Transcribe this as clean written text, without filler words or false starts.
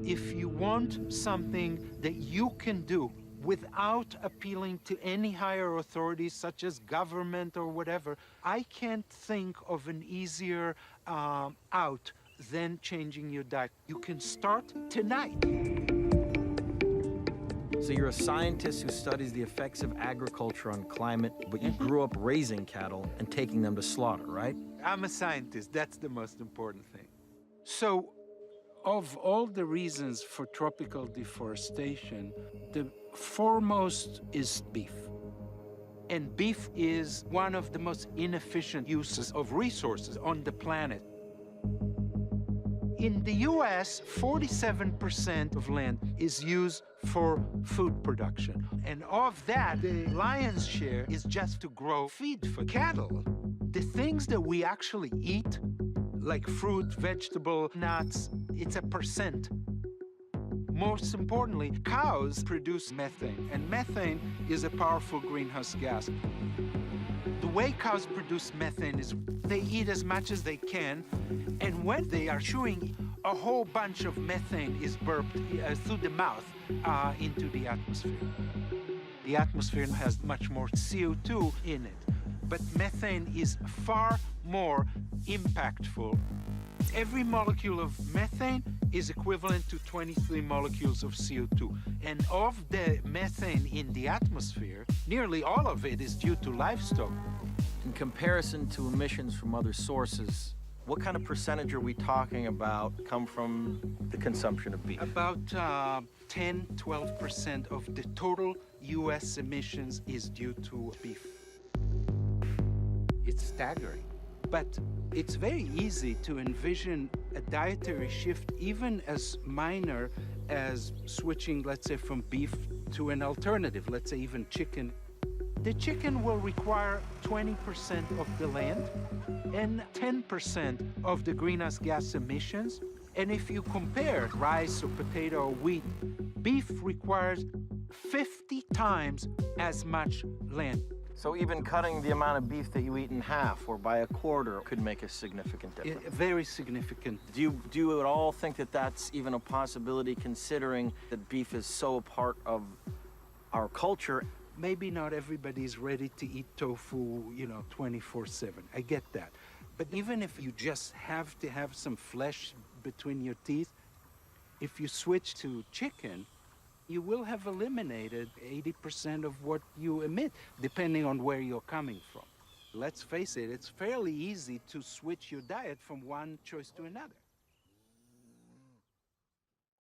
If you want something that you can do without appealing to any higher authorities, such as government or whatever, I can't think of an easier out than changing your diet. You can start tonight. So you're a scientist who studies the effects of agriculture on climate, but you grew up raising cattle and taking them to slaughter, right? I'm a scientist. That's the most important thing. So, of all the reasons for tropical deforestation, the foremost is beef. And beef is one of the most inefficient uses of resources on the planet. In the US, 47% of land is used for food production. And of that, the lion's share is just to grow feed for cattle. The things that we actually eat, like fruit, vegetable, nuts, it's a percent. Most importantly, cows produce methane, and methane is a powerful greenhouse gas. The way cows produce methane is they eat as much as they can, and when they are chewing, a whole bunch of methane is burped through the mouth into the atmosphere. The atmosphere has much more CO2 in it, but methane is far more impactful. Every molecule of methane is equivalent to 23 molecules of CO2. And of the methane in the atmosphere, nearly all of it is due to livestock. In comparison to emissions from other sources, what kind of percentage are we talking about come from the consumption of beef? About 10–12% of the total US emissions is due to beef. It's staggering. But it's very easy to envision a dietary shift, even as minor as switching, let's say, from beef to an alternative, let's say even chicken. The chicken will require 20% of the land and 10% of the greenhouse gas emissions. And if you compare rice or potato or wheat, beef requires 50 times as much land. So even cutting the amount of beef that you eat in half or by a quarter could make a significant difference. Very significant. Do you at all think that that's even a possibility, considering that beef is so a part of our culture? Maybe not everybody is ready to eat tofu, 24/7. I get that. But even if you just have to have some flesh between your teeth, if you switch to chicken, you will have eliminated 80% of what you emit, depending on where you're coming from. Let's face it, it's fairly easy to switch your diet from one choice to another.